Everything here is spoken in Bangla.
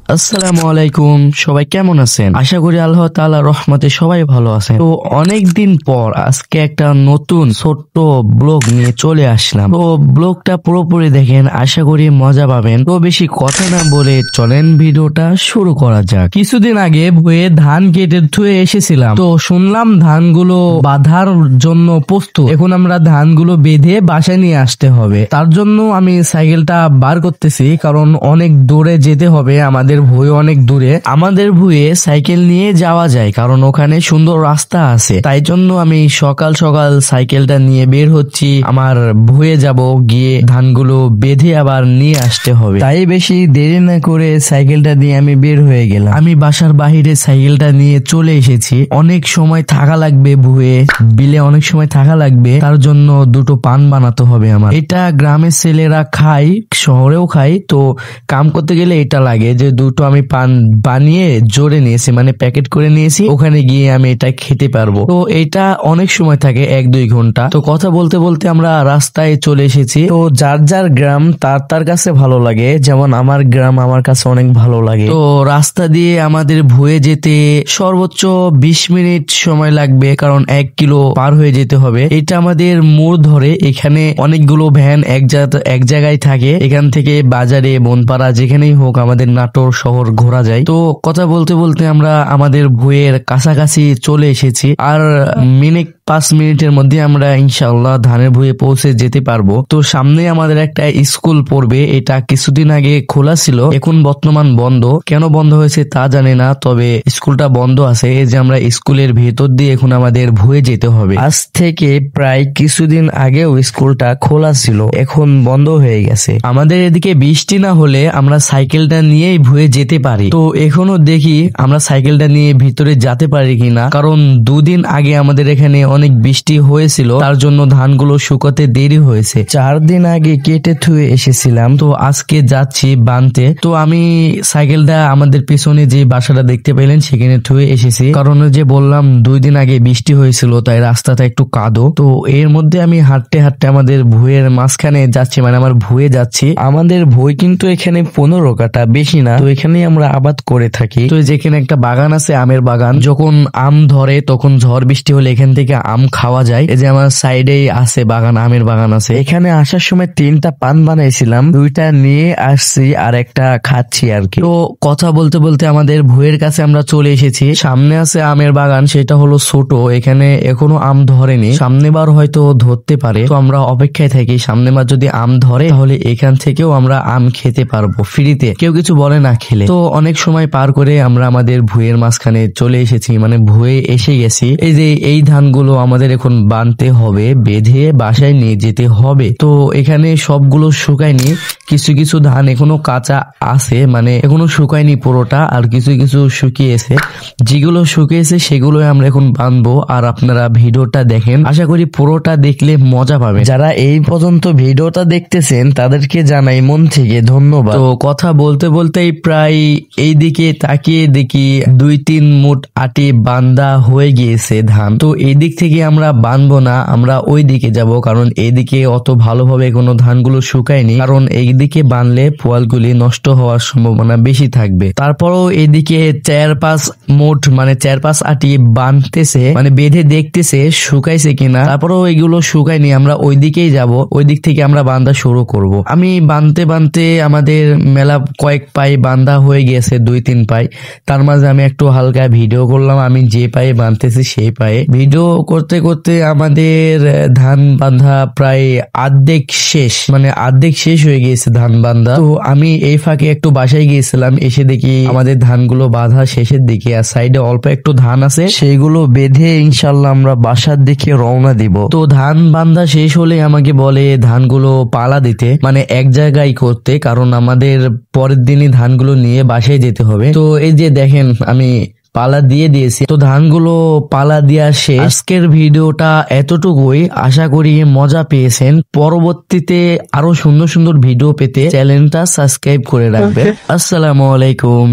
আসসালামু আলাইকুম, সবাই কেমন আছেন? আশা করি আল্লাহ তাআলার রহমতে সবাই ভালো আছেন। তো অনেকদিন পর আজকে একটা নতুন ছোট্ট ব্লগ নিয়ে চলে আসলাম। তো ব্লগটা পুরোপুরি দেখেন, আশা করি মজা পাবেন। তো বেশি কথা না বলে চলেন ভিডিওটা শুরু করা যাক। কিছুদিন আগে ভুঁয়ে ধান কেটে ধুয়ে এসেছিলাম, তো শুনলাম ধানগুলো বাঁধার জন্য প্রস্তুত। এখন আমরা ধানগুলো বেঁধে বাসায় নিয়ে আসতে হবে। তার জন্য আমি সাইকেলটা বার করতেছি, কারণ অনেক দূরে যেতে হবে। আমাদের ভুঁয়ে অনেক দূরে, আমাদের ভুঁয়ে সাইকেল নিয়ে যাওয়া যায় কারণ ওখানে সুন্দর রাস্তা আছে। তাই জন্য আমি সকাল সকাল সাইকেলটা নিয়ে বের হচ্ছি। আমার ভুঁয়ে যাব, গিয়ে ধানগুলো বেঁধে আবার নিয়ে আসতে হবে। তাই বেশি দেরি না করে সাইকেলটা নিয়ে আমি বের হয়ে গেলাম। আমি বাসার বাহিরে সাইকেলটা নিয়ে চলে এসেছি। অনেক সময় থাকা লাগবে ভুঁয়ে, বিলে অনেক সময় থাকা লাগবে। তার জন্য দুটো পান বানাতে হবে আমার। এটা গ্রামের ছেলেরা খায়, শহরেও খায়। তো কাম করতে গেলে এটা লাগে যে দুটো আমি পান বানিয়ে জোরে নিয়েছি, মানে প্যাকেট করে নিয়েছি। ওখানে গিয়ে আমি এটা খেতে পারবো। তো এটা অনেক সময় থাকে, 1-2 ঘন্টা। তো কথা বলতে বলতে আমরা রাস্তায় চলে এসেছি। তো যার যার গ্রাম তার কাছে ভালো লাগে, যেমন আমার গ্রাম আমার কাছে অনেক ভালো লাগে। তো রাস্তা দিয়ে আমাদের ভুঁয়ে যেতে সর্বোচ্চ 20 মিনিট সময় লাগবে, কারণ 1 কিলো পার হয়ে যেতে হবে। এটা আমাদের মোড় ধরে, এখানে অনেকগুলো ভ্যান এক জায়গায় থাকে। এখান থেকে বাজারে, বনপাড়া, যেখানেই হোক আমাদের নাটোর শহর ঘোরা যায়। তো কথা বলতে বলতে আমরা আমাদের ভুঁয়ের কাছাকাছি চলে এসেছি। আর মিনিট 5 মিনিটের মধ্যে আমরা ইনশাআল্লাহ ধানের ভুঁয়ে পৌঁছে যেতে পারবো। তো সামনে আমাদের একটা স্কুল পড়বে। এটা কিছুদিন আগে খোলা ছিল, এখন বর্তমান বন্ধ। কেন বন্ধ হয়েছে তা জানি না, তবে স্কুলটা বন্ধ আছে। এই যে আমরা স্কুলের ভেতর দিয়ে এখন আমাদের ভুঁয়ে যেতে হবে। আজ থেকে প্রায় কিছুদিন আগেও স্কুলটা খোলা ছিল, এখন বন্ধ হয়ে গেছে। আমাদের এদিকে বৃষ্টি না হলে আমরা সাইকেলটা নিয়েই ভুঁয়ে যেতে পারি। তো এখনো দেখি আমরা সাইকেলটা নিয়ে ভিতরে যেতে পারি কিনা, কারণ 2 দিন আগে আমাদের এখানে অনেক বৃষ্টি হয়েছিল, তার জন্য ধানগুলো শুকাতে দেরি হয়েছে। 4 দিন আগে কেটে থুয়ে এসেছিলাম, তো আজকে যাচ্ছি বানতে। তো আমি সাইকেলটা আমাদের পিছনে যে বাসাটা দেখতে পেলেন সেখানে থুয়ে এসেছি, কারণ যে বললাম 2 দিন আগে বৃষ্টি হয়েছিল, তাই রাস্তাটা একটু কাদো। তো এর মধ্যে আমি হাঁটতে হাঁটতে আমাদের ভুঁয়ের মাঝখানে যাচ্ছি, মানে আমার ভুঁয়ে যাচ্ছি। আমাদের ভুঁই কিন্তু এখানে 15 কাঠা, বেশি না। তো এখানে আমরা আবাদ করে থাকি। তো যেখানে একটা বাগান আছে, আমের বাগান। যখন আম ধরে তখন ঝড় বৃষ্টি হলে এখান থেকে আম খাওয়া যায়। এই যে আমার সাইডেই আছে বাগান, আমের বাগান আছে। এখানে আসার সময় 3টা পান বানাইছিলাম, 2টা নিয়ে আসছি আর একটা খাচ্ছি আর কি। তো কথা বলতে বলতে আমাদের ভুঁয়ের কাছে আমরা চলে এসেছি। সামনে আছে আমের বাগান, সেটা হলো ছোট, এখানে এখনো আম ধরেনি। সামনেবার হয়তো ধরতে পারে। তো আমরা অপেক্ষায় থাকি, সামনেবার যদি আম ধরে তাহলে এখান থেকেও আমরা আম খেতে পারবো ফ্রিতে, কেউ কিছু বলে না খেলে। তো অনেক সময় পার করে আমরা আমাদের ভুঁয়ের মাঝখানে চলে এসেছি, মানে ভুঁয়ে এসে গেছি। এই যে এই ধানগুলো আমাদের এখন বানতে হবে, বেঁধে বাসায় নিয়ে যেতে হবে। তো এখানে সবগুলো শুকায়নি, কিছু কিছু ধান এখনো কাঁচা আছে, মানে এখনো শুকায়নি পুরোটা, আর কিছু কিছু শুকিয়েছে। যেগুলো শুকিয়েছে সেগুলো আমরা এখন বানবো। আর আপনারা ভিডিওটা দেখেন, আশা করি পুরোটা দেখলে মজা পাবেন। যারা এই পর্যন্ত ভিডিওটা দেখতেছেন তাদেরকে জানাই মন থেকে ধন্যবাদ। তো কথা বলতে বলতেই প্রায় এই দিকে তাকিয়ে দেখি 2-3 মুঠ আটি বান্দা হয়ে গিয়েছে ধান। তো এই দিক থেকে আমরা বানবো না, আমরা ওই দিকে যাব, কারণ এইদিকে অত ভালোভাবে কোনো ধানগুলো শুকায়নি, কারণ এইদিকে বানলে পোয়ালগুলি নষ্ট হওয়ার সম্ভাবনা বেশি থাকবে। তারপরও এদিকে 4-5 মুঠ, মানে 4-5 আটি বানতেছে, মানে বেঁধে দেখতেছে শুকাইছে কিনা। তারপরও এগুলো শুকায়নি, আমরা ওই দিকেই যাব, ওই দিক থেকে আমরা বান্দা শুরু করব। আমি বানতে বানতে আমাদের মেলা কয়েক পাই বান্দা হয়ে গেছে, 2-3 পাই। তার মাঝে আমি একটু হালকা ভিডিও করলাম, আমি যে পায়ে বানতেছি সেই পায়ে। ভিডিও করতে করতে আমাদের ধান বান্ধা প্রায় অর্ধেক শেষ, মানে অর্ধেক শেষ হয়ে গিয়েছে ধান বান্ধা। তো আমি এই ফাঁকে একটু বাসায় গিয়েছিলাম, এসে দেখি আমাদের ধানগুলো বাঁধা শেষের দিকে, আর সাইডে অল্প একটু ধান আছে, সেইগুলো বেঁধে ইনশাল্লাহ আমরা বাসার দিকে রওনা দিব। তো ধান বান্ধা শেষ হলে আমাকে বলে ধানগুলো পালা দিতে, মানে এক জায়গায় করতে, কারণ আমাদের পরের দিনই ধানগুলো নিয়ে বাসায় যেতে হবে। তো এই যে দেখেন আমি পালা দিয়ে দিয়েছি। তো ধানগুলো পালা দেওয়া শেষ। আজকের ভিডিওটা এতটুকুই, আশা করি মজা পেয়েছেন। পরবর্তীতে আরো সুন্দর সুন্দর ভিডিও পেতে চ্যানেলটা সাবস্ক্রাইব করে রাখবেন। আসসালামু আলাইকুম।